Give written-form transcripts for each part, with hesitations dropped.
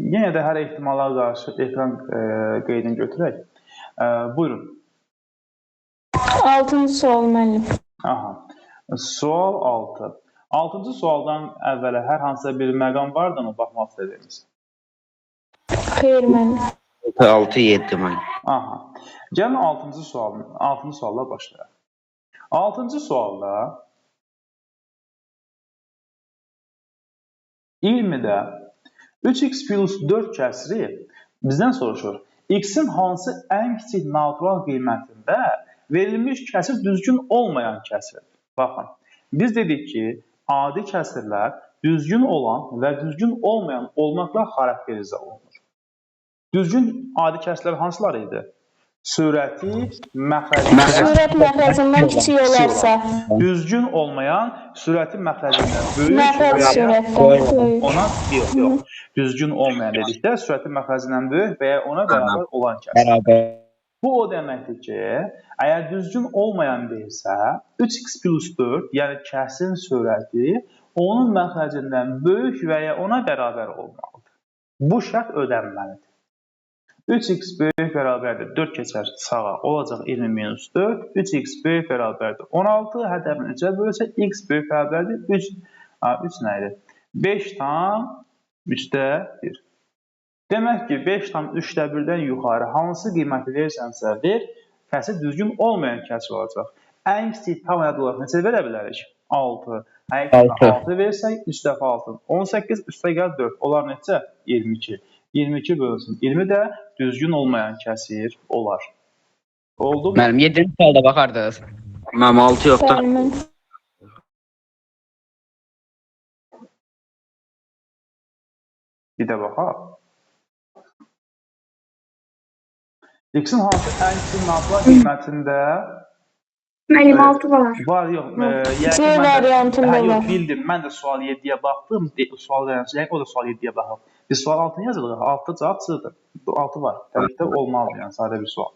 Yenə də hər ehtimala qarşı ekran qeydini götürək. Buyurun. 6-cı sual müəllim. Aha. Sual 6. 6-cı sualdan əvvələ hər hansısa bir məqam vardı mı? Baxmaq istədiyimiz. Xeyr müəllim. 6-7 müəllim. Aha. Gəlin 6-cı sualla başlayaq. 6-cı sualda 20-də 3x plus 4 kəsri bizdən soruşur. X-in hansı ən kiçik natural qiymətində verilmiş kəsir düzgün olmayan kəsir. Baxın, biz dedik ki, adi kəsirlər düzgün olan və düzgün olmayan olmaqla xarakterizə olunur. Düzgün adi kəsirlər hansılar idi? Surəti məxrəcindən Surət məxrəcindən kiçik olarsa. Düzgün olmayan surəti məxrəcindən böyük Məxrəc surətdən böyük. ona yox. Düzgün olmayan dedikdə surəti məxrəcindən böyük və ya ona bərabər olan kəsir. Bu o deməkdir ki, əgər düzgün olmayan deyilsə, 3x plus 4, yəni kəsirin surəti onun məxrəcindən böyük və ya ona bərabər olmalıdır. Bu şərt ödənməlidir. 3x böyük bərabərdir 4 keçər sağa, olacaq 20 minus 4. 3x böyük bərabərdir 16, hədəfini 3-ə bölsək, x böyük bərabərdir 3 nə idi? 5 tam 3-də 1. Demək ki, 5 tam 3-də 1-dən yuxarı hansı qiyməti verirsənsə ver, kəsir düzgün olmayan kəsir olacaq. Ən kiçik tam ədəd olaraq neçə verə bilərik? 6. Əgər 6 versək, 3 dəfə 6. 18 üstə gəl 4. Onlar neçə? 22. 22 bölünsün. 20 də düzgün olmayan kəsir olar. Oldu mu? Müəllim 7-ci sualda baxardınız. Müəllim 6 yoxdur. Bir də baxaq. X-in hansı ən kiçik natural qiymətində Müəllim 6 var. var, yox. C variantında var. Bildim. Mən də sual 7-yə baxdım. Sual verəncə, o da sual 7-yə baxıb. Biz sual 6-nı yazırıq. 6-da cavab C-dir. 6 var. Təbii ki, olmalıdır. Yəni, sadə bir sual.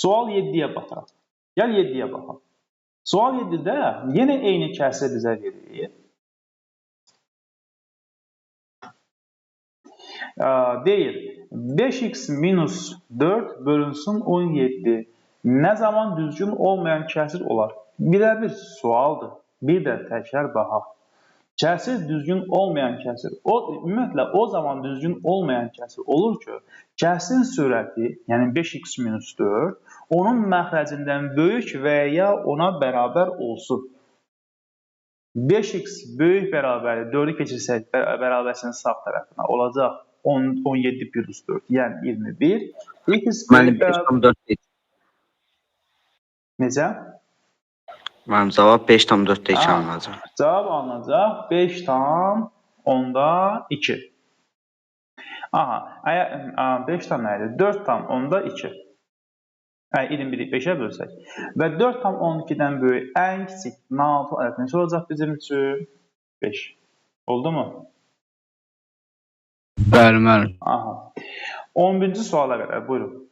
Sual 7-yə baxaq. Gəl 7-yə baxaq. Sual 7-də yenə eyni kəsiri bizə verir. Deyir, 5x minus 4 bölünsün 17. Nə zaman düzgün olmayan kəsir olar? Bir sualdır. Bir də təkrar baxaq. Kəsir düzgün olmayan kəsir. Ümumiyyətlə, o zaman düzgün olmayan kəsir olur ki, kəsirin surəti, yəni 5x minus 4, onun məxrəcindən böyük və ya ona bərabər olsun. 5x böyük bərabərdir. 4-ü keçirsək bərabərsin sağ tərəfinə olacaq 17 plus 4, yəni 21. X böyük bərabər... Necə? Mənim cavab 5 tam 4-də 2 alınacaq. Cavab alınacaq 5 tam 10-da 2. Aha, 5 tam nədir? 4 tam 10-da 2. 21-i 5-ə bölsək. Və 4 tam 12-dən böyük ən kiçik natural ədəd neçə olacaq bizim üçün? 5. Oldu mu? Bəli, müəllim. Aha. 11-ci suala qədər, buyurun.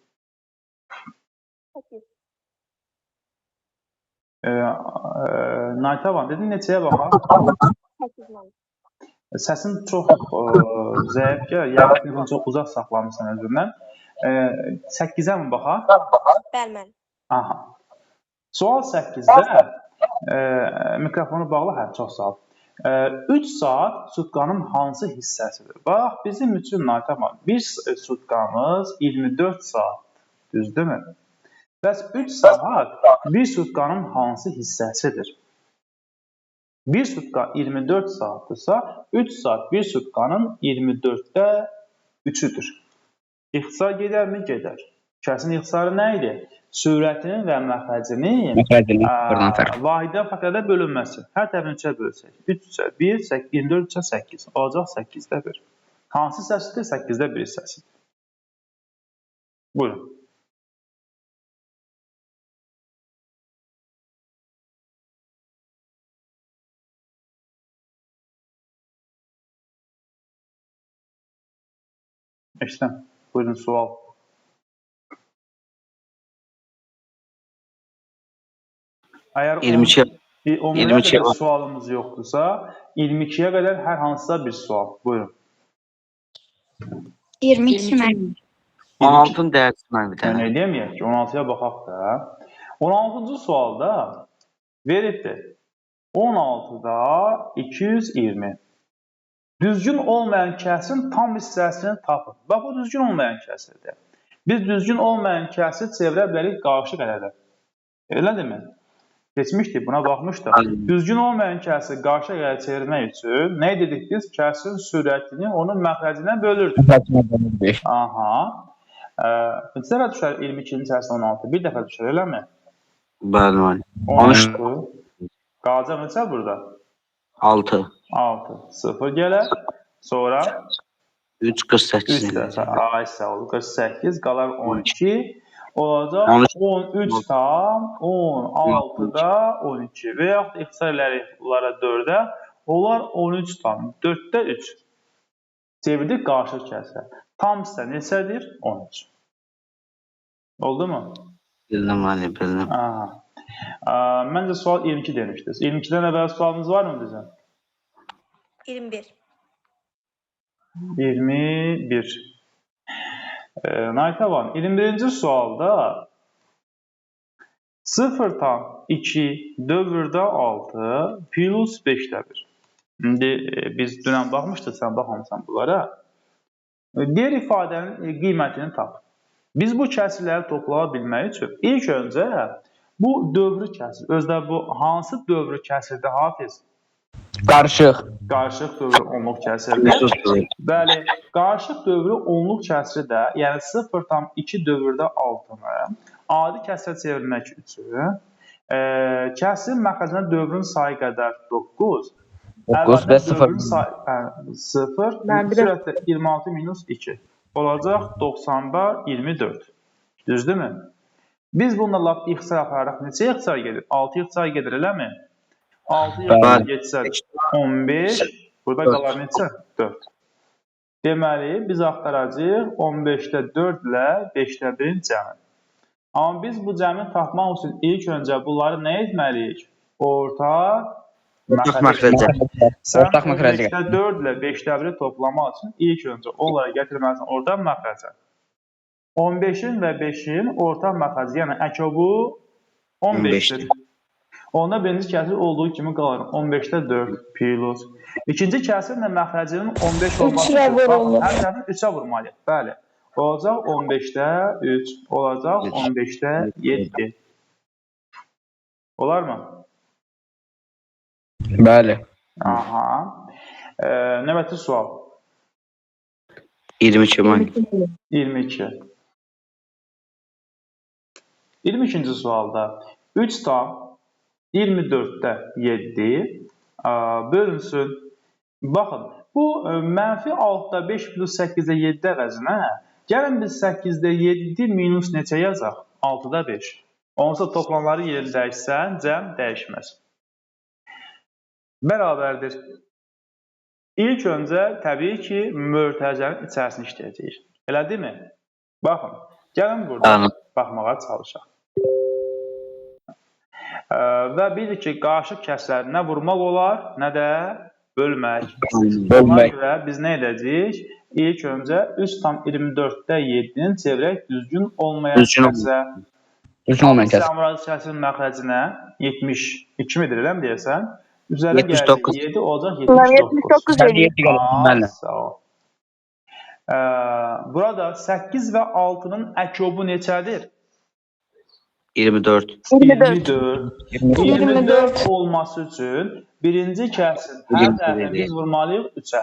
Naytavan, dedin neçəyə baxaq? Səsin çox zəif gəlir, yəni telefonu çox uzaq saxlamırsan özündən. 8-ə mi baxaq? Bəli. Aha. Sual 8-də, mikrofonu bağla, hə, çox sağ ol. 3 saat sutkanın hansı hissəsidir? Bax, bizim üçün Naytavan, bir sutkamız 24 saat, düzdürmü? Bəs 3 saat bir sutkanın hansı hissəsidir? Bir sutka 24 saatdırsa, 3 saat bir sutkanın 24-də 3-üdür. İxtisar gedərmi? Gedər. Kəsin ixtisarı nə idi? Surətinin və məxrəcinin vahidə faktorda bölünməsi. Hər tərəfini 3-ə bölsək. 3 3-ə 1, 24 3-ə 8. Olacaq 8-də 1. Hansı hissəsidir? 8-də 1 hissəsidir. Buyurun. İşte, buyurun sual. Əgər 10-a qədər sualımız yoxdursa, 22-yə qədər hər hansısa bir sual. Buyurun. 22 müəllim. 16-nın dəyərsi var bir Yəni dənə. nə deməyək ki, 16-ya baxaq da. 16-cı sualda veribdir. 16-da 220. Düzgün olmayan kəsin tam hissəsini tapın. Bax, bu düzgün olmayan kəsirdir. Biz düzgün olmayan kəsir çevirə bilərik qarşı qədərdə. Elədirmi? Keçmişdik, buna baxmışdıq. Düzgün olmayan kəsir qarşı qədərdə çevirmək üçün nə dedik biz? Kəsirin sürətini onun məxrəcinə bölürdük. Aha. Neçə dəfə düşər 22-nin içərisində 16? Bir dəfə düşər, eləmi? Bəli, bəli. 16. Qalacaq neçə burada? 6. 6. 0 gələr. Sonra 3, 48. 3 dəfə. Ay sağ ol. 48 qalar 12. Olacaq 13 tam 16-da 12. Və yaxud da ixtisar elərik bunlara 4-ə. Onlar 13 tam 4-də 3. Çevirdik qarşı kəsə. Tam isə neçədir? 13. Oldu mu? Bildim, bəli, bildim. Məncə sual 22 demişdiniz. 22-dən əvvəl sualınız var mı bizə? 21. 21. Naytavan, 21-ci sualda 0,2 dövrdə 6 plus 5-də 1. İndi biz dünən baxmışdıq, sən baxmamısan bunlara. Digər ifadənin qiymətini tap. Biz bu kəsirləri toplaya bilmək üçün ilk öncə bu dövrü kəsir. Özdə bu hansı dövrü kəsirdir, Hafiz? Qarışıq. Qarışıq dövrü onluq kəsirdir. Bəli, qarışıq dövrü onluq kəsiri də, yəni 0,2 dövrdə 6-nı adi kəsirə çevirmək üçün kəsirin məxrəcinə dövrün sayı qədər 9. 9 və 0. 0, sürətlə 26 minus 2. Olacaq 90-da 24. Düzdürmü? Biz bununla lap ixtisar apararaq neçə ixtisar gedir? 6 ixtisar gedir, eləmi? 6 ixtisar geçsə 15, burada qalar neçə? 4. Deməli, biz axtaracağıq 15-də 4 ilə 5-də 1-in cəmi. Amma biz bu cəmi tapmaq üçün ilk öncə bunları nə etməliyik? Ortaq məxrəcə. Sən 15-də 4 ilə 5-də 1-i toplamaq üçün ilk öncə onları gətirməlisən ortaq məxrəcə. 15-in və 5-in ortaq məxrəci, yəni əkobu 15-dir. Onda birinci kəsir olduğu kimi qalır. 15-də 4 plus. İkinci kəsirlə məxrəcinin 15 olması üçün hər tərəfini 3-ə vurmalıyıq. Bəli. Olacaq 15-də 3. Olacaq 15-də 7. Olar mı? Bəli. Aha. Növbəti sual. 22 mən. 22. 22-ci sualda 3 tam 24-də 7 bölünsün. Baxın, bu mənfi 6-da 5 plus 8-də 7 əvəzinə gəlin biz 8-də 7 minus neçə yazaq? 6-da 5. Onsa toplamları yerini dəyişsən, cəm dəyişməz. Bərabərdir. İlk öncə təbii ki, mötərizənin içərisini işləyəcəyik. Elə deyilmi? Baxın, gəlin burada baxmağa çalışaq. Və bilirik ki, qarışıq kəsrləri nə vurmaq olar, nə də bölmək. Ona görə biz nə edəcəyik? İlk öncə 3,24-də 7-nin çevirək düzgün olmayan kəsə. Düzgün olmayan kəsə. Səmracı kəsirin məxrəcinə 72 midir, eləmi deyəsən? Üzərə gəldik 7 olacaq 79. 79. Sağ ol. Burada 8 və 6-nın əkobu neçədir? 24. 24 olması üçün birinci kəsin hər tərəfini biz vurmalıyıq 3-ə.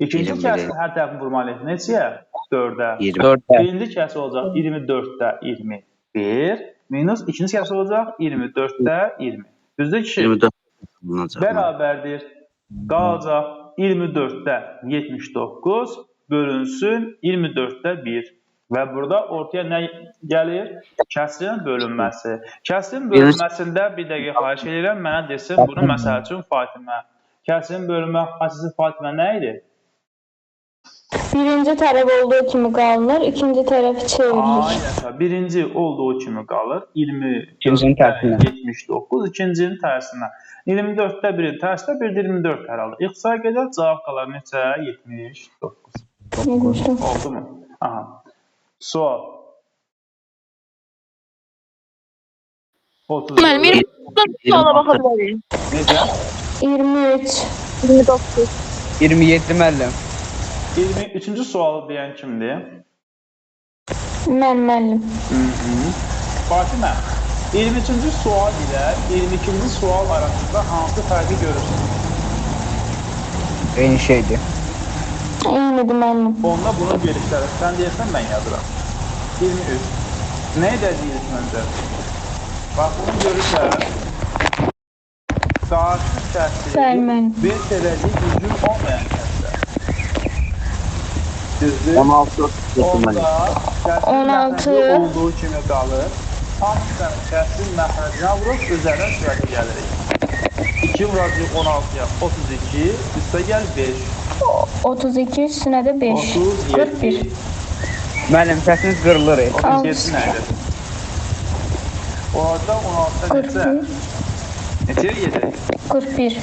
İkinci kəsin hər tərəfini vurmalıyıq neçəyə? 4-ə. Birinci kəsi olacaq 24-də 21 minus ikinci kəsi olacaq 24-də 20. Düzdür ki? 24 bərabərdir. Qalacaq 24-də 79 bölünsün 24-də 1. Və burada ortaya nə gəlir? Kəsirin bölünməsi. Kəsirin bölünməsində bir dəqiqə xahiş edirəm, mənə desin bunu məsəl üçün Fatimə. Kəsirin bölünmə xassisi Fatimə nə idi? Birinci tərəf olduğu kimi qalır, ikinci tərəf çevrilir. Aynen, birinci olduğu kimi qalır. 24-də 79, ikincinin tərsinə. 24-də 1-in tərsinə 1-də 24 hər halda. İxtisar qədər cavab qalar neçə? 79. 79. Oldu mu? Aha. Sual. 30. Müəllim, 29 suala baxa bilərik. Necə? 23. 29. 27 müəllim. 23-cü sualı deyən kimdir? Mən müəllim. Fatimə, 23-cü sual ilə 22-ci sual arasında hansı fərqi görürsün? Eyni şeydir. Eynidir müəllim. Onda bunu gelişlərir. Sən deyirsən, mən yazıram. 23. Nə edəcəyik məncə? Bax, bunu görürsən. Qarşı şərtli Bəli. bir terəcək düzgün olmayan şərtlər. Düzdür? 16. Onda şərtli 16. məxrəci olduğu kimi qalır. Hamıdan şərtli məxrəcinə vurub üzərinə sürəti gəlirik. 2 vuracaq 16-ya 32, üstə gəl 5. 32 üstünə də 5. 41. 37. Müəllim səsiniz qırılır. 37 nədir? Orada 16-da neçə? 41. Neçəyə gedir? 41.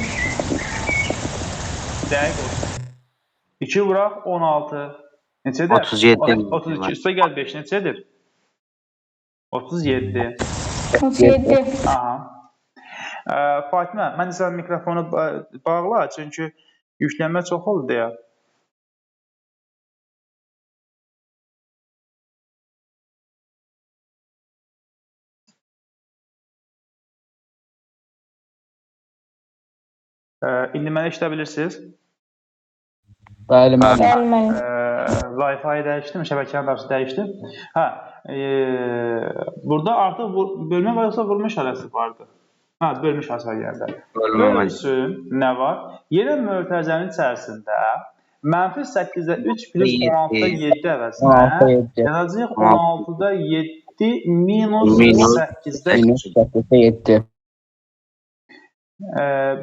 Dəqiq olsun. 2 vuraq 16. Neçədir? 37. 32. Üstə gəl 5 neçədir? 37. 37. Aha. Fatimə, mən sən mikrofonu bağla, çünki yüklənmə çox oldu deyə. İndi mənə işlə bilirsiniz. Bəli müəllim. Bəli müəllim. Wi-Fi dəyişdim, şəbəkənin arası dəyişdim. Hə, burada artıq bölmə və yoxsa vurma işarəsi vardı. Hə, bölmə işarəsi gəldi. Bölünsün, nə var? Yenə mötərizənin içərisində -8-də 3 plus 16-da 7 əvəzinə yazacağıq 16-da 7 minus 8-də 7.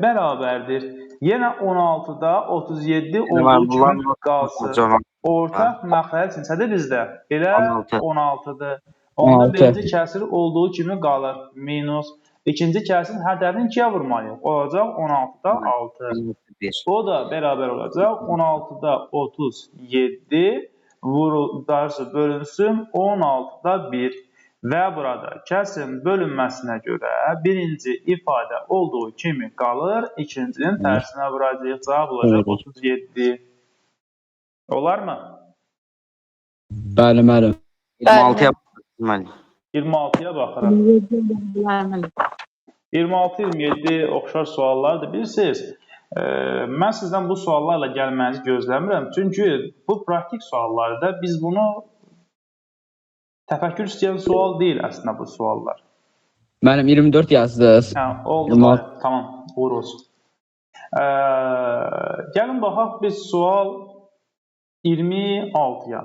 bərabərdir. Yenə 16-da 37 olduğu kimi qalsın. Ortaq məxrəc neçədir bizdə? Elə 16-dır. Onda birinci kəsir olduğu kimi qalır. Minus. İkinci kəsirin hədərini 2-yə vurmalıyıq. Olacaq 16-da 6. O da bərabər olacaq. 16-da 37 bölünsün 16-da 1. Və burada kəsin bölünməsinə görə birinci ifadə olduğu kimi qalır, ikincinin tərsinə vuracaq, cavab olacaq 37. Olarmı? Bəli müəllim. 26-ya baxın. 26-ya baxırıq. 26-27 oxşar suallardır. Bilirsiniz, mən sizdən bu suallarla gəlmənizi gözləmirəm. Çünki bu praktik suallarda biz bunu təfəkkür istəyən sual deyil əslində bu suallar. Müəllim 24 yazdınız. Hə, oldu. Tamam, uğur olsun. Gəlin baxaq biz sual 26-ya.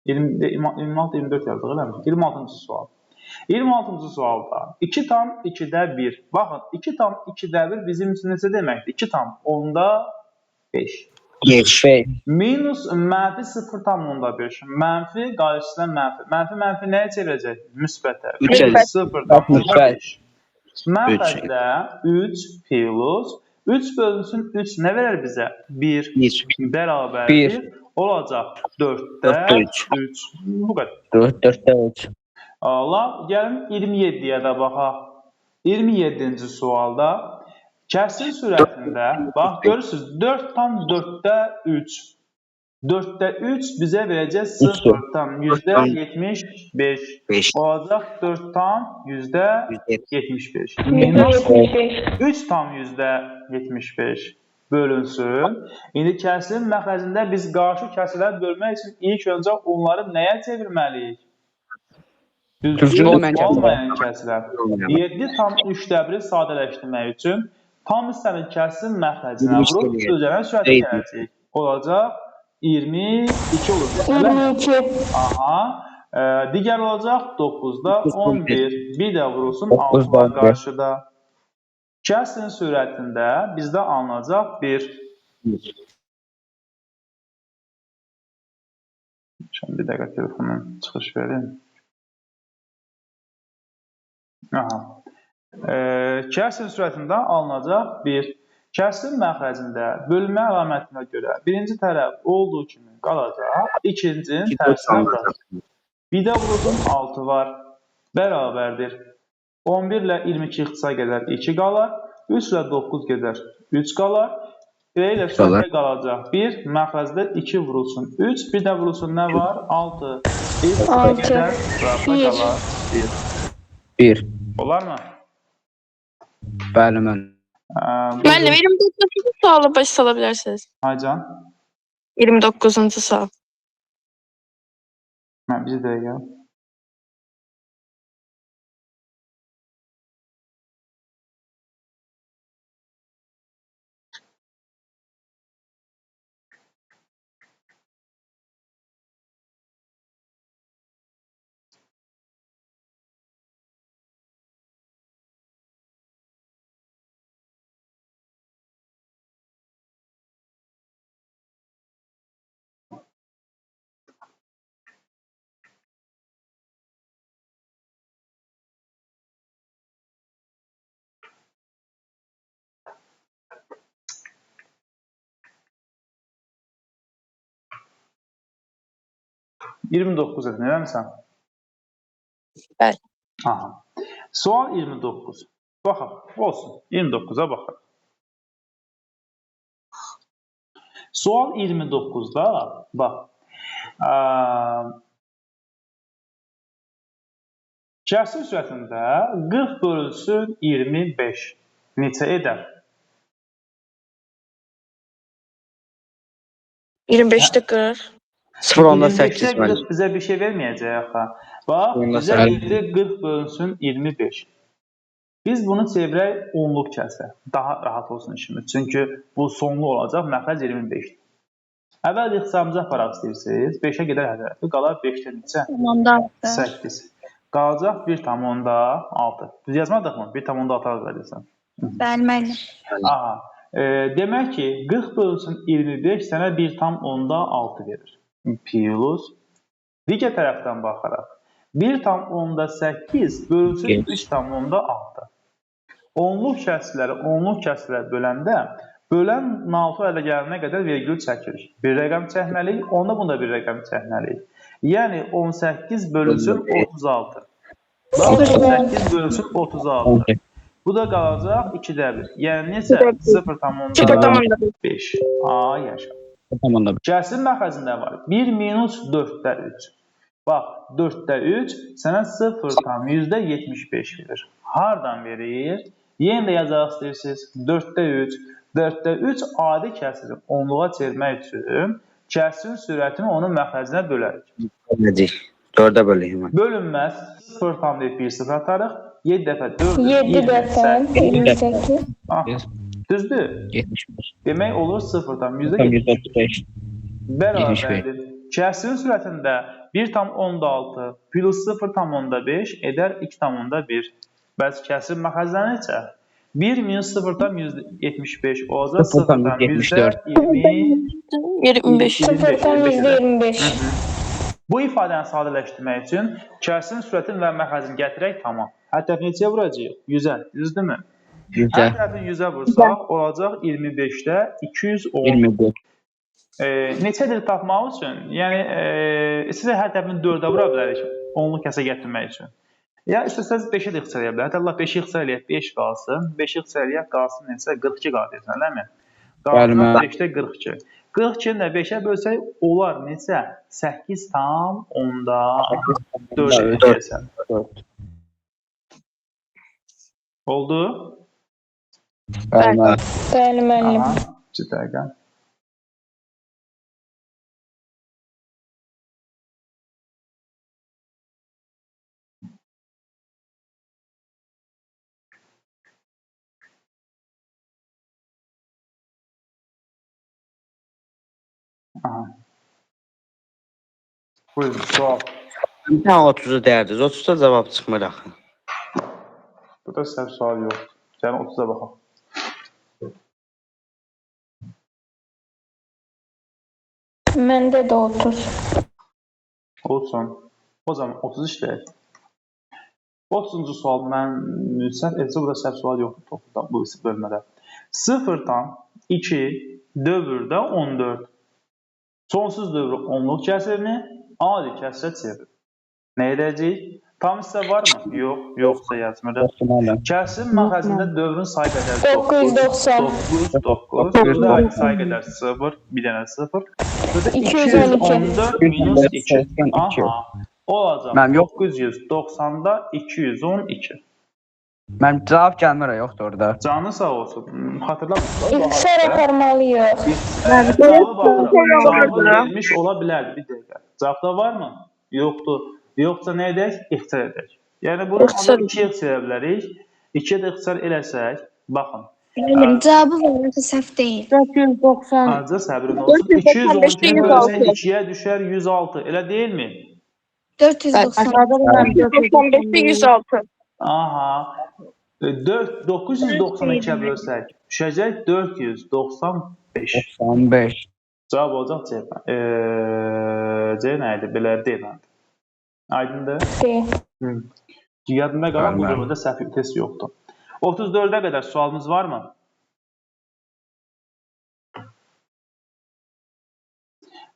26-24 yazdıq, elə mi? 26-cı sual. 26-cı sualda 2 tam 2-də 1. Baxın, 2 tam 2-də 1 bizim üçün necə deməkdir? 2 tam 10-da 5. Minus mənfi 0 tam 10-da 5. Mənfi qarşısına mənfi. Mənfi nəyə çevirəcək? Müsbətə. 0 tam 10-da 5. Mənfədə 3 plus 3 bölünsün 3 nə verər bizə? 1 bərabərdir. Olacaq 4-də 3. Bu qədər. 4-də 3. Allah, gəlin 27-yə də baxaq. 27-ci sualda kəsrin sürətində, bax görürsünüz 4 tam 4-də 3. 4-də 3 bizə verəcək 0 tam %75. Olacaq 4 tam %75. Minus 3 tam %75 bölünsün. İndi kəsrin məxrəcində biz qarşı kəsirləri bölmək üçün ilk öncə onları nəyə çevirməliyik? Düzgün olmayan kəsirlər. 7 tam 3-də 1-i sadələşdirmək üçün tam hissənin kəsrin məxrəcinə vurub üzərinə sürəti gələcək. Olacaq 22 olacaq. 22. Aha. Digər olacaq 9-da 11. Bir də vurulsun 6-da qarşıda. Kəsrin sürətində bizdə alınacaq 1. Şimdi bir dəqiqə telefondan çıxış verin. Aha. Kəsrin sürətində alınacaq 1. Kəsrin məxrəcində bölmə əlamətinə görə birinci tərəf olduğu kimi qalacaq, ikincinin tərsinə vuracaq. Bir də vurulsun 6 var, bərabərdir. 11 ilə 22 ixtisa gedər 2 qalar, 3 ilə 9 gedər 3 qalar. Elə sürətdə qalacaq 1, məxrəcdə 2 vurulsun 3, bir də vurulsun nə var? 6. 1 gedər, sırasına qalar 1. 1. Olarmı? Bəli, müəllim. Müəllim 29-cu sualı başa sala bilərsiniz. Aycan, 29-cu sual. bir dəqiqə. $29 dedin, eləmirsən? Bəli. Aha. Sual 29. Baxaq, olsun. 29-a baxaq. Sual 29-da, bax, kəsr sürətində 40 bölünsün 25 neçə edər? 25'te 40. 0.8 müəllim. Bizə bir şey verməyəcək axı. Bax, bizə verdi 40 bölünsün 25. Biz bunu çevirək onluq kəsrə. Daha rahat olsun işimiz. Çünki bu sonlu olacaq, məxrəc 25-dir. Əvvəl ixtisamımızı aparaq istəyirsiniz. 5-ə gedər hər tərəfi. Qalar 5-də neçə? 8. Qalacaq 1,6. Düz yazmadıq mı? 1,6 qalacaqsan. Bəli, müəllim. Aha. Demək ki, 40 bölünsün 25 sənə 1,6 verir. Plus. Digər tərəfdən baxaraq. 1,8 bölünsün 3,6. Onluq kəsrləri böləndə bölən 6 əldə gəlinə qədər vergül çəkirik. Bir rəqəm çəkməliyik, onda bunda bir rəqəm çəkməliyik. Yəni 18 bölünsün 36. 18 bölünsün 36. Bu da qalacaq 2-də 1. Yəni necə? 0,5. A, yaşa. Kəsrin məxrəcində var. 1 minus 4-də 3. Bax, 4-də 3 sənə 0,75 verir. Hardan verir? Yenə də yazaq istəyirsiniz. 4-də 3. 4-də 3 adi kəsirin onluğa çevirmək üçün kəsrin sürətini onun məxrəcinə bölərik. 4-də böləyim. Bölünməz 0,1 atarıq. 7 dəfə 4, 7 dəfə 28. Düzdür? 75. Demək olur 0,75. Bərabərdir. Kəsrin sürətində 1,6 plus 0,5 edər 2,1. Bəs kəsrin məxrəcləri neçə? 1 minus 0,75 olacaq 0,25. 0,25. Bu ifadəni sadələşdirmək üçün kəsrin sürətini və məxrəcini gətirək tamam. Hər tərəfi neçəyə vuracaq? 100-ə. Düzdürmü? Hər tərəfini 100-ə vursaq, olacaq 25-də 210. 24. Neçədir tapmaq üçün? Yəni, istəsək hər tərəfini 4-ə vura bilərik, onlu kəsə gətirmək üçün. Ya, istəsəz 5-ə də ixtisar edə bilər. Hətta Allah 5-i ixtisar eləyək, 5 qalsın. 5-i ixtisar eləyək, qalsın neçə? 42 qalsın, eləmi? Qalsın 5-də 42. 42-ni də 5-ə bölsək, olar neçə? 8,4 edəcəksən. Oldu? Bəli, müəllim. Aha, 2 dəqiqə. Aha. Buyurun, sual. Bir tane 30'u derdiniz. 30'da cevap çıxmır axı. Burada səhv sual yoxdur. Yəni 30-a baxaq. Məndə də 30. Olsun. O zaman 30 işləyək. 30-cu sual mən səhv etsə, burada səhv sual yoxdur bu bölmədə. 0-dan 2 dövrdə 14. Sonsuz dövrü onluq kəsirini adi kəsirə çevir. Nə edəcəyik? Tam hissə varmı? Yox, yoxsa yazmırıq. Kəsrin məxəzində dövrün sayı qədər 990. 9, burada sayı qədər 0, bir dənə 0. Burada 214 minus 2. Aha, olacaq 990-da 212. Mənim cavab gəlmir, yoxdur orada. Canı sağ olsun. Xatırla. İxtisar aparmalıyıq. Cavabı vermiş ola bilərdi bir dəqiqə. Cavabda varmı? Yoxdur. Yoxsa nə edək? İxtisar edək. Yəni bunu ikiyə ixtisar bilərik. İkiyə də ixtisar eləsək, baxın. Benim cevabı var, səhv değil. 490. Azca səbrin olsun. 212-ni bölsək 2-yə düşər 106. Elə deyilmi? 490. Aşağıda da ben 95'te 106. Aha. 992-yə bölsək düşəcək 495. 95. Cavab olacaq C. C nə idi? Belə D nə idi? Aydındır? Yadımda qalan bu dövrdə səhv test yoxdur. 34-ə qədər sualımız varmı?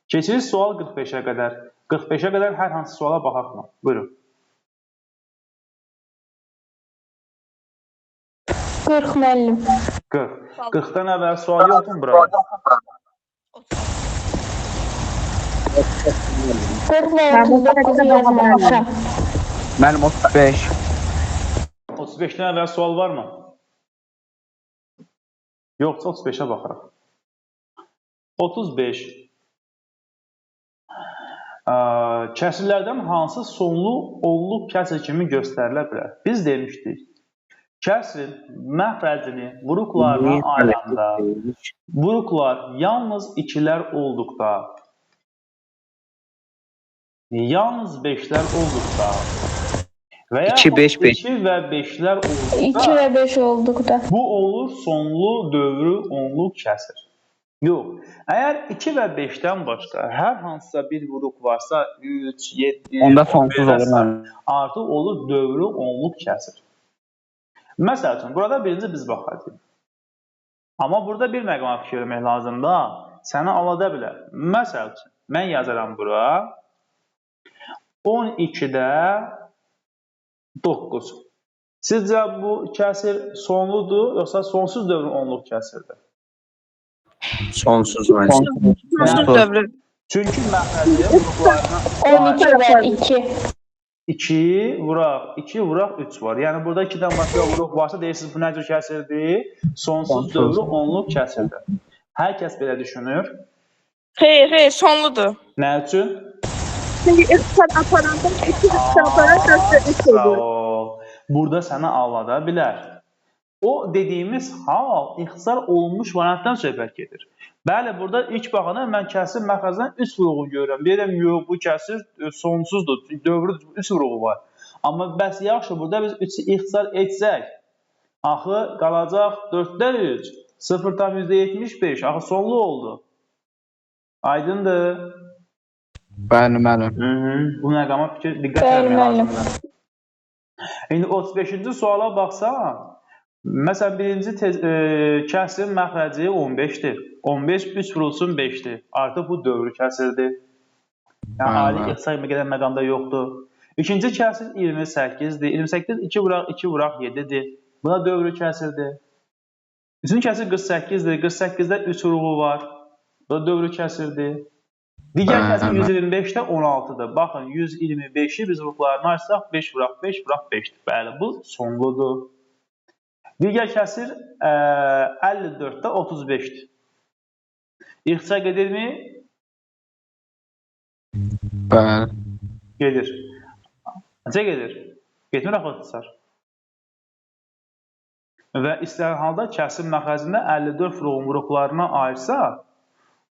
Keçirik sual 45-ə qədər. 45-ə qədər hər hansı suala baxaq mı? Buyurun. 40 müəllim. 40. 40-dan əvvəl sual yoxdur mu burada? 40 müəllim 39 yazmamışam. Mənim 35. 35-dən əvvəl sual varmı? Yoxsa 35-ə baxırıq. 35. Kəsirlərdən hansı sonlu onluq kəsir kimi göstərilə bilər? Biz demişdik. Kəsrin məxrəcini vuruqlarına ayıranda, vuruqlar yalnız 2-lər olduqda, yalnız 5-lər olduqda və ya 2 və 5-lər olduqda 2 və 5 olduqda. bu olur sonlu dövrü onluq kəsir. Yox, əgər 2 və 5-dən başqa hər hansısa bir vuruq varsa 3, 7, Onda sonsuz olur. artıq olur dövrü onluq kəsir. Məsəl üçün, burada birinci biz baxacağıq. Amma burada bir məqama fikir vermək lazımdır. Səni alada bilər. Məsəl üçün, mən yazaram bura 12-də 9. Sizcə bu kəsir sonludur, yoxsa sonsuz dövrün onluq kəsirdir? Sonsuz var. Sonsuz dövrü. Çünki məxrəci vuruqlarına 12 və 2. 2 vuraq, 2 vuraq 3 var. Yəni burada 2-dən başqa vuruq varsa deyirsiniz bu nə cür kəsirdir? Sonsuz dövrü onluq kəsirdir. Hər kəs belə düşünür. Xeyr, sonludur. Nə üçün? Çünkü ixtisar aparanda 2 ixtisar aparanda 4 Sağ olur. ol. Burada səni aldada bilər. O dediyimiz hal ixtisar olunmuş variantdan söhbət gedir. Bəli, burada ilk baxanda mən kəsir məxrəcindən 3 vuruğu görürəm. Deyirəm, yox, bu kəsir sonsuzdur. Dövrü 3 vuruğu var. Amma bəs yaxşı, burada biz 3-ü ixtisar etsək, axı qalacaq 4-də 3, 0,75, axı sonlu oldu. Aydındır? Bəli, mənim. Bu məqama fikir diqqət etmək lazımdır. İndi 35-ci suala baxsaq, məsələn, birinci kəsirin məxrəci 15-dir. 15 3 vurulsun 5-dir. Artıq bu dövrü kəsirdir. Yəni, ali ixtisar qədər məqamda yoxdur. İkinci kəsir 28-dir. 28 2 vuraq 2 vuraq 7-dir. Buna dövrü kəsirdir. Üçüncü kəsir 48-dir. 48-də 3 vuruğu var. Bu da dövrü kəsirdir. Digər kəsir 125-də 16-dır. Baxın, 125-i biz vuruqlarını açsaq 5 vuraq 5 vuraq 5-dir. Bəli, bu sonludur. Digər kəsir 54-də 35-dir. İxtisar gedirmi? Bəli. Gedir. Necə gedir? Getmir axı ixtisar. Və istənilən halda kəsir məxrəcində 54 vuruğun vuruqlarına ayırsaq,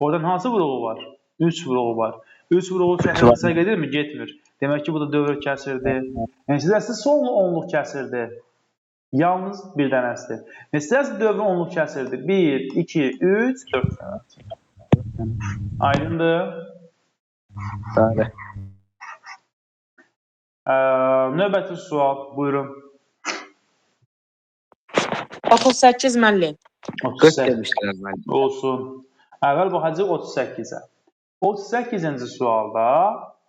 oradan hansı vuruğu var? 3 vuruğu var. 3 vuruğu ixtisar gedirmi? Getmir. Demək ki, bu da dövr kəsirdir. Neçədəsi sonlu onluq kəsirdir. Yalnız bir dənəsidir. Neçədəsi dövrü onluq kəsirdir? 1, 2, 3, 4 dənə. Aydındır? Bəli. Növbəti sual, buyurun. 38 müəllim. 40 38 demişdilər müəllim. olsun. Əvvəl baxacaq 38-ə. 38-ci sualda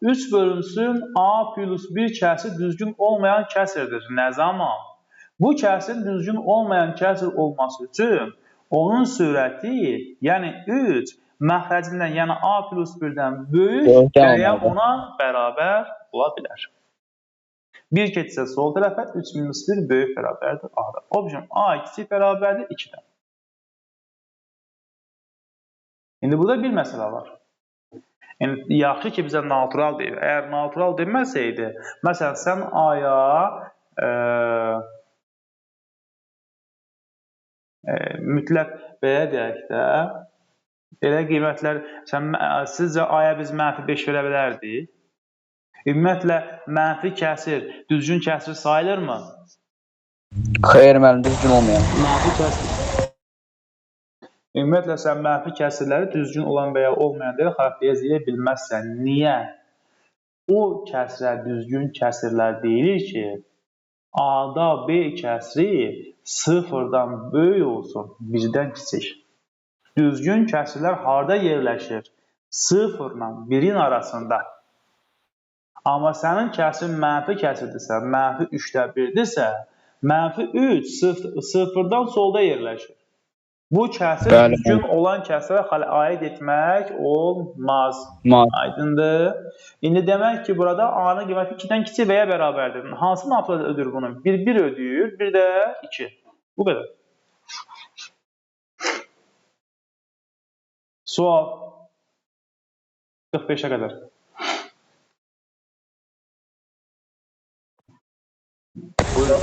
3 bölünsün A plus 1 kəsir düzgün olmayan kəsirdir. Nə zaman? Bu kəsir düzgün olmayan kəsir olması üçün onun sürəti, yəni 3 məxrəcindən, yəni A plus 1-dən böyük və ona bərabər ola bilər. 1 keçsə sol tərəfə, 3 minus 1 böyük bərabərdir A-da. Objen A kiçik bərabərdir 2-dən. İndi burada bir məsələ var. Yəni, yaxşı ki, bizə natural deyir. Əgər natural deməsəydi, məsələn, sən A-ya mütləq belə deyək də, belə qiymətlər, sizcə A-ya biz -5 verə bilərdik? Ümumiyyətlə, mənfi kəsir, düzgün kəsir sayılırmı? Xeyr müəllim, düzgün olmayan. Mənfi kəsir. Ümumiyyətlə, sən mənfi kəsirləri düzgün olan və ya olmayan deyə xarakterizə bilməzsən. Niyə? O kəsirlər düzgün kəsirlər deyilir ki, A-da B kəsiri 0-dan böyük olsun, 1-dən kiçik. Düzgün kəsirlər harada yerləşir? 0-la 1-in arasında. Amma sənin kəsir mənfi kəsirdirsə, mənfi 3-də 1-dirsə, mənfi 3 0-dan solda yerləşir. Bu kəsir düzgün olan kəsirə aid etmək olmaz. Aydındır. İndi demək ki, burada A-nın qiyməti 2-dən kiçik və ya bərabərdir. Hansı mantıqla ödür bunu? 1 ödəyir, bir də 2. Bu qədər. Sual 45-ə qədər.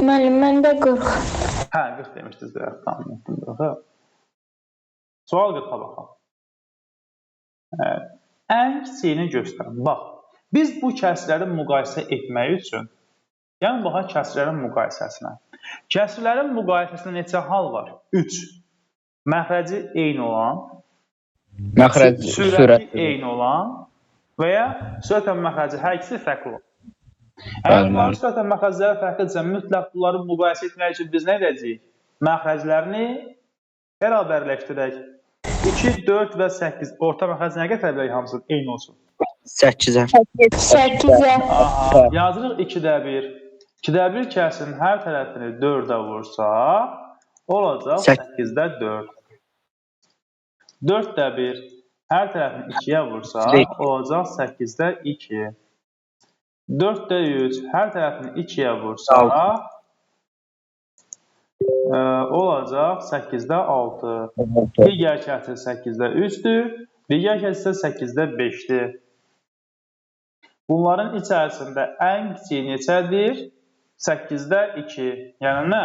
Müəllim, məndə 40. Hə, 40 demişdiniz. Tamam, 40. Sual 40-a baxaq. Ən kiçiyini göstərin. Bax, biz bu kəsirləri müqayisə etmək üçün, yəni baxaq kəsirlərin müqayisəsinə. Kəsirlərin müqayisəsində neçə hal var? 3. Məxrəci eyni olan, sürəti eyni olan və ya sürətlə məxrəci hər ikisi fərqli olan. Əgər bunların sürətlə məxrəcləri fərqlidirsə, mütləq bunları müqayisə etmək üçün biz nə edəcəyik? Məxrəclərini bərabərləşdirək. 2, 4 və 8. Orta məxrəc nəyə gətirə bilərik hamısı eyni olsun? 8-ə. 8-ə. Aha, yazırıq 2-də 1. 2-də 1 kəsirin hər tərəfini 4-ə vursa, olacaq 8-də 4. 4-də 1 hər tərəfini 2-yə vursa, olacaq 8-də 2. 4-də 3 hər tərəfini 2-yə vursa, olacaq 8-də 6. Digər kəsir 8-də 3-dür, digər kəsir 8-də 5-dir. Bunların içərisində ən kiçiyi neçədir? 8-də 2. Yəni nə?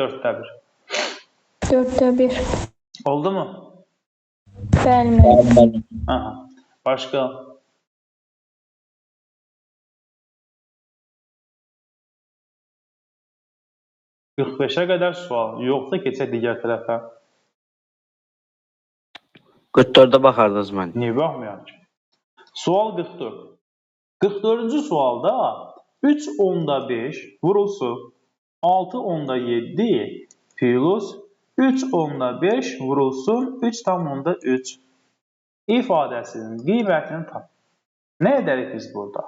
4-də 1. 4-də 1. Oldu mu? Bəli, müəllim. Aha. Başqa? %45-ə qədər sual. Yoxsa keçək digər tərəfə? 44-də baxardınız mən. Niyə baxmayaq ki? Sual 44. 44-cü sualda 3/5 vurulsun 6/7 plus 3/5 vurulsun 3/3 ifadəsinin qiymətini tap. Nə edərik biz burada?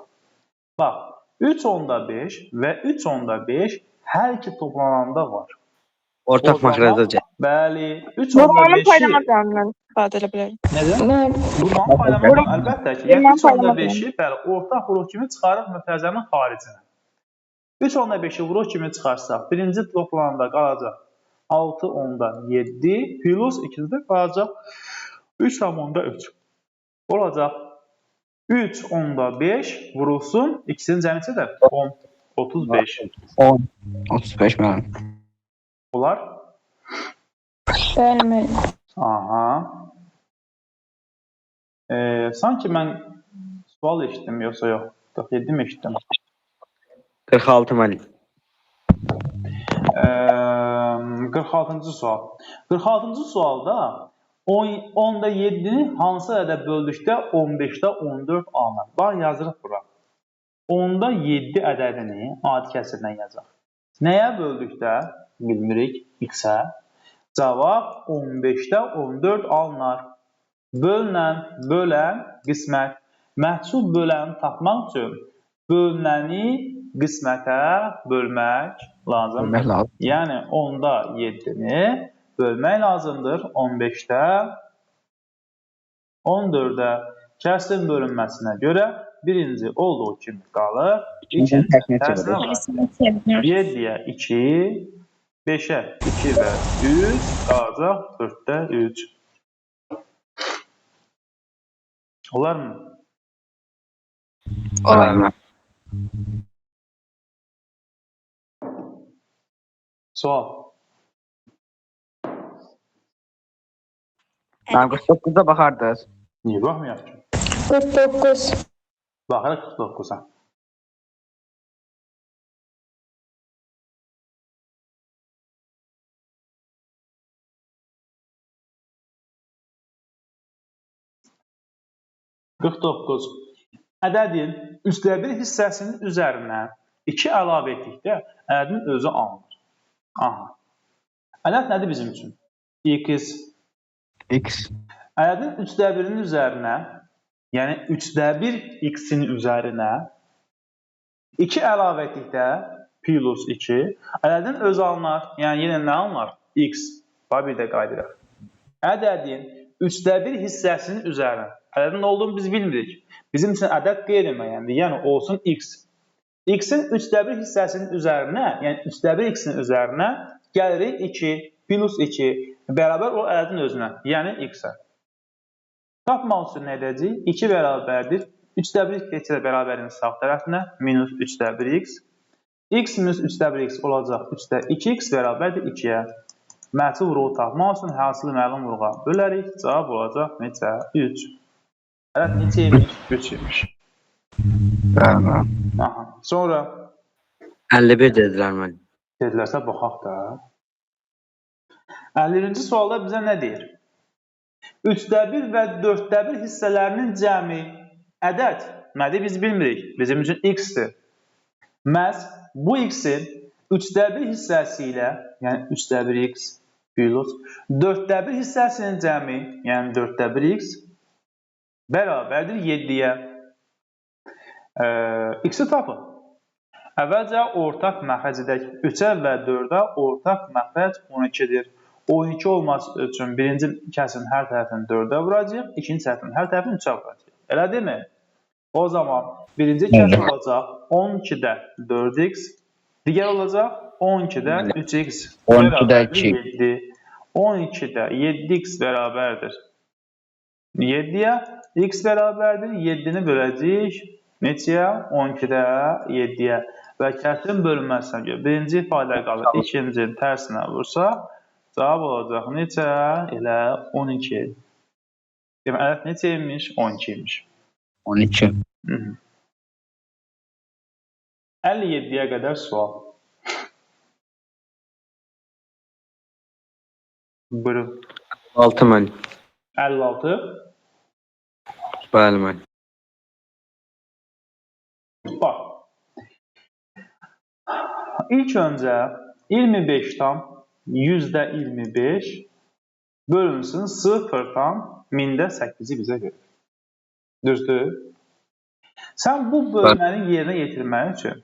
Bax, 3/5 və 3/5 hər iki toplananda var. Ortaq məxrəcə. Bəli, Buranın 3/5-i paylamadığından ifadə edə bilərik. nədən? Burmanı paylamaq əlbəttə ki. Yəni 3/5-i bəli, ortaq vuruq kimi çıxarıq müfərrəzənin xaricinə. 3/5-i vuruq kimi çıxarsaq, birinci toplananda qalacaq 6/7 plus ikincide qalacaq 3/3. Olacaq 3/5 vurulsun, ikisinin cəmiyyətidir 10, 35. 10, 35 müəllim. Olar? Bəli, müəllim. Aha. Sanki mən sual eşitdim, yoxsa yox? 47 mi eşitdim? 46 müəllim. 46-cı sual. 46-cı sualda 10'da 7'ni hansı ədədə böldükdə 15'də 14 alınır. Bax, yazırıq bura. 10'da 7 ədədini adi kəsirlə yazaq. Nəyə böldükdə? bilmirik x-ə. Cavab 15-də 14 alınar. Bölən qismət. Məhsul böləni tapmaq üçün bölünəni qismətə bölmək lazımdır. Yəni 10-da 7-ni bölmək lazımdır. 15-də 14-də kəsrin bölünməsinə görə birinci olduğu kimi qalır. İkinci tərsinə var. 7-yə 2, 5-ə 2 və 3 qalacaq 4-də 3. Olar mı? Olar. Sual. Mən 49-da baxardınız. Niyə baxmayaq ki? 49. Baxırıq 49-a. Ədədin üçdə bir hissəsinin üzərinə 2 əlavə etdikdə ədədin özü alınır. Aha. Ədəd nədir bizim üçün? X. Ədədin üçdə birinin üzərinə, yəni üçdə bir x-in üzərinə 2 əlavə etdikdə plus 2 ədədin özü alınır. Yəni yenə nə alınır? X. Bir də qayıdırıq. Ədədin üçdə bir hissəsinin üzərinə. Ədədin nə olduğunu biz bilmirik. Bizim üçün ədəd qeyri-müəyyəndir. Yəni olsun x. X-in üçdə bir hissəsinin üzərinə, yəni üçdə bir x-in üzərinə gəlirik 2 plus 2 bərabər o ədədin özünə, yəni x-ə. Tapmaq üçün nə edəcəyik? 2 bərabərdir. Üçdə bir keçir bərabərin sağ tərəfinə minus üçdə bir x. X minus üçdə bir x olacaq 3də 2x bərabərdir 2-yə. Məhsul vuruğu tapmaq üçün hasil məlum vuruğa bölərik. Cavab olacaq neçə? 3. Ədəd neçə imiş? 3 imiş. Aha. Sonra 51 dedilər mən. dedilərsə baxaq da. 51-ci sualda bizə nə deyir? 3də 1 və 4də 1 hissələrinin cəmi ədəd nədir biz bilmirik. Bizim üçün x-dir. Məhz bu x-in 3də 1 hissəsi ilə, yəni 3də 1 x plus 4də 1 hissəsinin cəmi, yəni 4də 1 x bərabərdir 7-yə. X-i tapın. Əvvəlcə ortaq məxrəc edək. 3-ə və 4-ə ortaq məxrəc 12-dir. 12 olması üçün birinci kəsin hər tərəfini 4-ə vuracaq, ikinci tərəfin hər tərəfini 3-ə vuracaq. Elədirmi? O zaman birinci kəs olacaq 12-də 4x, digər olacaq 12-də 3x bərabərdir 7. 12-də 7x bərabərdir 7-yə, x bərabərdir 7-ni böləcəyik neçəyə? 12-də 7-yə və kəsin bölünməsinə görə birinci ifadə qalır, ikincinin tərsinə vursa cavab olacaq neçə? Elə 12. Demək, ədəd neçə imiş? 12 imiş. 12. 57-yə qədər sual. Buyurun. 6 mən. 56. Bəli mən. Bax. İlk öncə 25-dan %25 bölünsün 0-dan mində 8-i bizə verir. Düzdür? Sən bu bölməni yerinə yetirmək üçün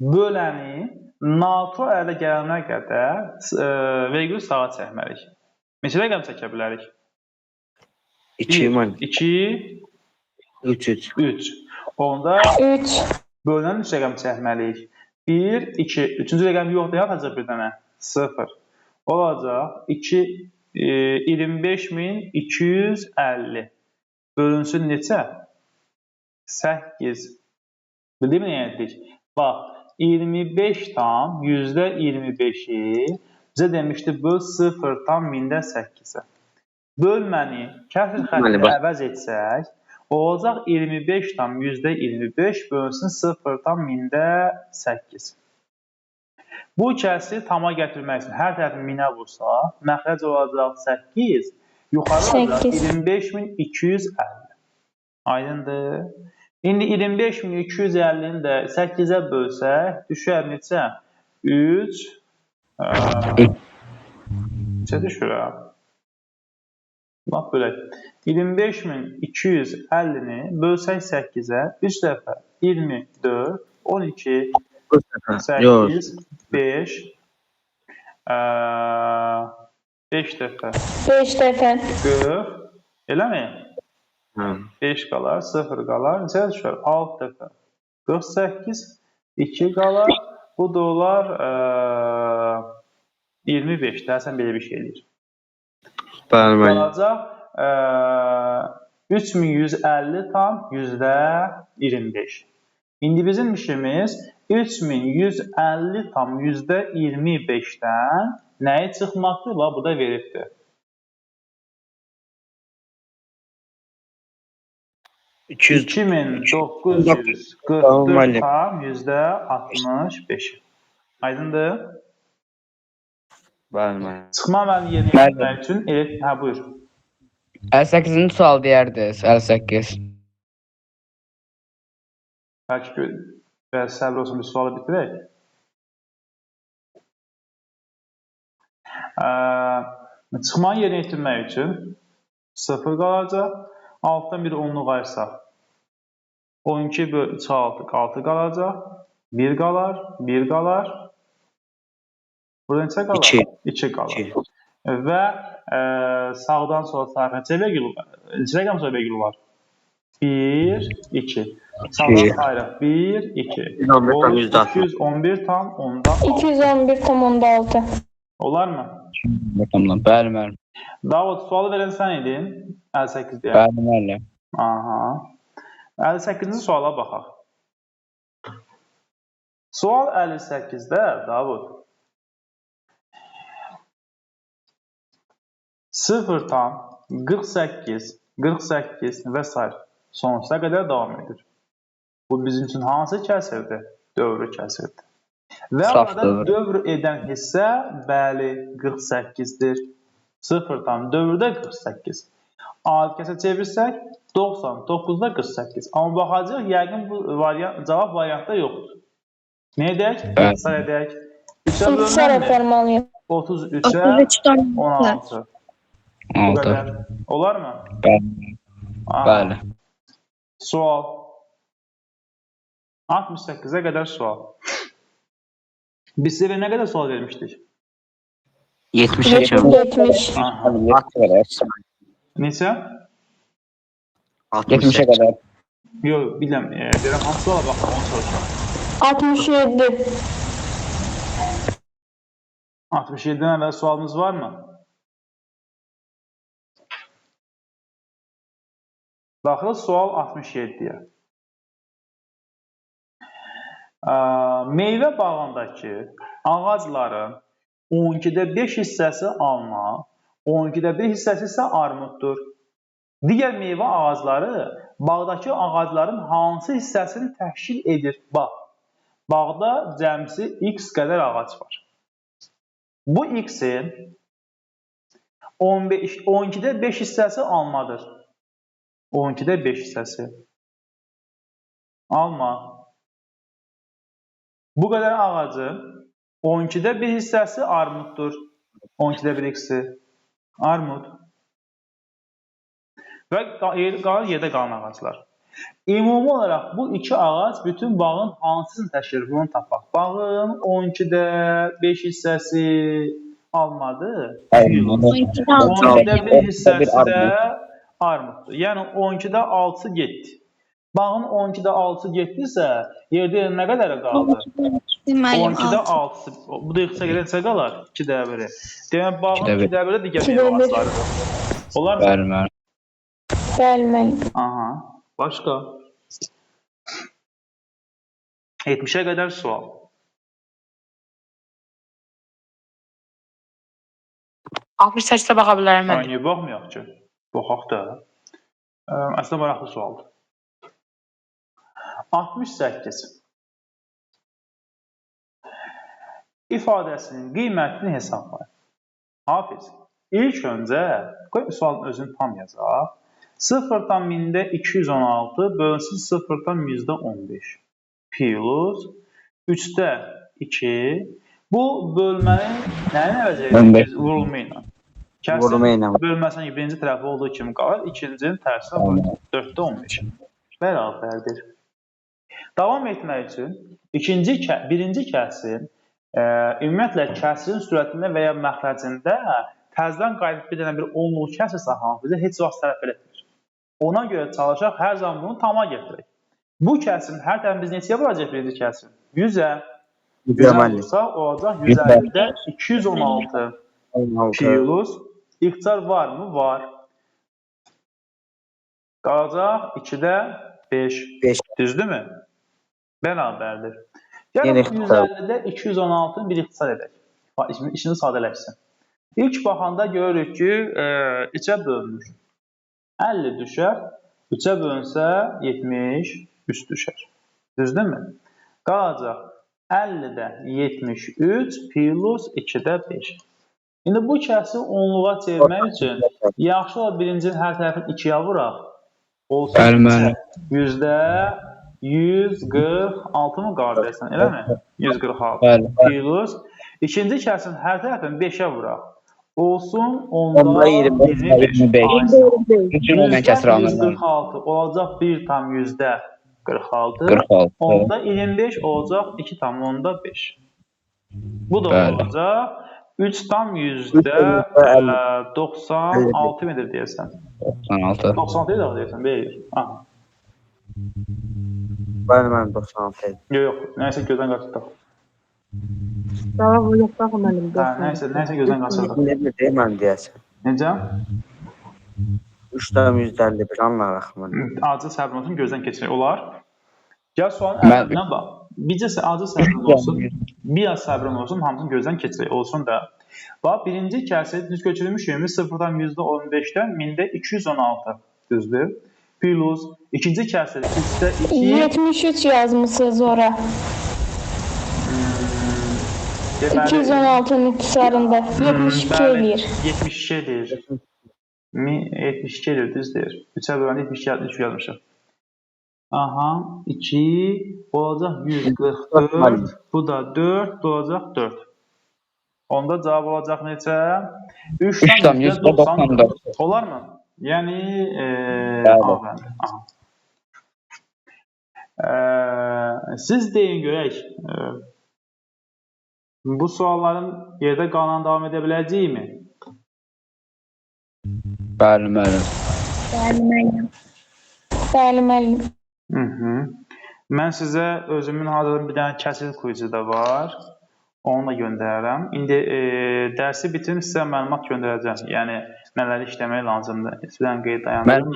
böləni NATO ərdə gələnə qədər vergül sağa çəkməliyik. Neçə rəqəm çəkə bilərik? 2 mən. 2, 3. 3. Onda 3. bölünən 3 rəqəm çəkməliyik. 1, 2. Üçüncü rəqəm yoxdur, yatacaq bir dənə. 0. Olacaq 25.250. Bölünsün neçə? 8. Bildiyimi nə etdik? Bax, 25-dan %25-i bizə demişdi, böl 0-dan mində 8-ə. Bölməni kəsr xətti əvəz etsək, olacaq 25-dan %25 bölünsün 0-dan mində 8. Bu kəsri tama gətirmək üçün hər tərəfini minə vursa, məxrəc olacaq 8, yuxarı olacaq 25.250. Aydındır. İndi 25.250-ni də 8-ə bölsək, düşər neçə? 3 neçə düşürəm? Bax, bölək. 25.250-ni bölsək 8-ə 3 dəfə 24, 12, 8, 5, 5 dəfə 5 dəfə 40, eləmi? 5 qalar, 0 qalar, neçə düşər? 6 dəfə 48, 2 qalar, bu da olar 25, dəsən belə bir şey eləyir. Qalacaq 3150 tam %25. İndi bizim işimiz 3150 tam %25-dən nəyi çıxmaqdır? Bu da veribdir. 2944 tam %65. Aydındır? Çıxma əməlini yerinə yetirmək üçün buyur. 58-ci sual deyərdiniz, 58. Bəlkə səbir olsun, bir sualı bitirək. Çıxmanı yerinə yetirmək üçün 0 qalacaq. Altdan bir 10'luq ayırsaq 12 bölü 3 6 qalacaq. 1 qalar, 1 qalar. Burada neçə qalar? 2 qalar. Və sağdan sola sayaq neçə rəqəm sonra vergül var? 1, 2. Sağdan sayırıq 1, 2. 211 tam onda 211 tam onda 6. Olar mı? Bəli. Davud, sualı verən sən idin. 58 deyək. Bəli. Aha. 58-ci suala baxaq. Sual 58-də Davud 0 tam 48 və s. sonsuza qədər davam edir. Bu bizim üçün hansı kəsirdir? Dövrü kəsirdir. Və orada dövr edən hissə bəli 48-dir. 0 tam dövrdə 48. Adi kəsə çevirsək 99-da 48. Amma baxacaq, yəqin bu cavab variantda yoxdur. Nə edək? İxtisar edək. 3-ə bölünəndir. 33-ə 16. Bu qədər. Olar mı? Bəli. Sual. 68-ə qədər sual. Biz sizə nə qədər sual vermişdik? 70'e 70. Neçə? 70'e qədər. Yox, biləm. Deyirəm, hansı suala baxaq, onu soruşaq. 67. 67-dən əvvəl sualınız varmı? Baxırıq sual 67-yə. Meyvə bağındakı ağacların 12'də 5 hissəsi alma, 12'də 1 hissəsi isə armuddur. Digər meyvə ağacları bağdakı ağacların hansı hissəsini təşkil edir? Bax, bağda cəmsi x qədər ağac var. Bu x-in 12'də 5 hissəsi almadır. 12'də 5 hissəsi. Alma. Bu qədər ağacın 12'də 1 hissəsi armuddur. 12'də 1 x-i armud. Və qalan yerdə qalan ağaclar. Ümumi olaraq bu iki ağac bütün bağın hansısını təşkil edir? Bunu tapaq. Bağın 12'də 5 hissəsi almadır. 12'də 1 hissəsi də armuddur. Yəni 12'də 6 getdi. Bağın 12'də 6 getdisə, yerdə nə qədər qaldı? 12'də 6. Bu da xısa qədər neçə qalar? 2də 1-i. Demək, bağın 2də 1-i digər meyvə ağaclarıdır. Olar mı? Bəli. Aha. Başqa? 70'ə qədər sual. Altmış səsdə baxa bilərəm mən. Niyə baxmayaq ki? Baxaq da. Əslində maraqlı sualdır. 68. İfadəsinin qiymətini hesablayın. Hafiz, ilk öncə sualın özünü tam yazaq. 0,216 bölünsün 0,15 plus 3'də 2 Bu bölmənin nəyin əvəzəyi? 15. Vurulma ilə. Vurulma ilə. Bölməsinin birinci tərəfi olduğu kimi qalır, ikincinin tərsi var. 4-də 15. Bərabərdir. Davam etmək üçün birinci kəsrin ümumiyyətlə kəsrin sürətində və ya məxrəcində təzədən qayıdıb bir dənə bir onluq kəsrsə bizə heç vaxt tərəf etmir. Ona görə çalışaq hər zaman bunu tama gətirək. Bu kəsrin hər tərəfi biz neçəyə vuracaq birinci kəsrin? 100-ə. 100-ə vursa olacaq 150-də 216 plus. İxtisar var mı? Var. Qalacaq 2-də 5. Düzdürmü? Bərabərdir. Yəni 150-də 216-nı bir ixtisar edək. İşini sadələşsin. İlk baxanda görürük ki, 3-ə bölünür. 50 düşər, 3-ə bölünsə 70 üst düşər. Düzdürmü? Qalacaq 50-də 73 plus 2-də 5. İndi bu kəsi onluğa çevirmək üçün yaxşı olar birincinin hər tərəfini 2-yə vuraq. Olsun 100-də 146 mı qardaşsan, eləmi? 146 plus. İkinci kəsin hər tərəfini 5-ə vuraq. Olsun onda 25. 146 olacaq 1 tam 100-də 46. Onda 25 olacaq 2 tam onda 5. Bu da olacaq 3 tam 100-də 96 midir deyəsən? 96. 96 da deyəsən, deyir. Mən 96 edim. Yox, nəysə gözdən qaçırdıq. Cavab yox, baxın mənim. Nəysə gözdən qaçırdıq. Mən deyəsən. Necə? 3 tam 151 anlaraq mən. Acı səbrin olsun, gözdən keçirək. Olar. Gəl sualın əvvəlinə bax. Bircə acı səbrin olsun, biraz səbrin olsun, hamısını gözdən keçirək. Olsun da. Bax, birinci kəsi düz götürülmüş yerimiz 0-dan %15-dən 1000-də 216. Düzdür? Plus, ikinci kəsir 3-də 2. 73 yazmışsınız ora. 216'nın ixtisarında 72 eləyir. 72 edir. 72 edir, düzdür. 3'ə böləndə 72 yazmışıq. Aha, 2 olacaq 144. Bu da 4, bu olacaq 4. Onda cavab olacaq necə? 3 tam 194. Olar mı? Yəni, siz deyin görək, bu sualların yerdə qalan davam edə biləcəyimi? Bəli, müəllim. Bəli, müəllim. Mən sizə özümün hazırladığım bir dənə kəsr quizi də var. Onu da göndərərəm. İndi dərsi bitirim, sizə məlumat göndərəcəm. Yəni, nələri işləmək lazımdır. Sizdən qeyd dayanırım.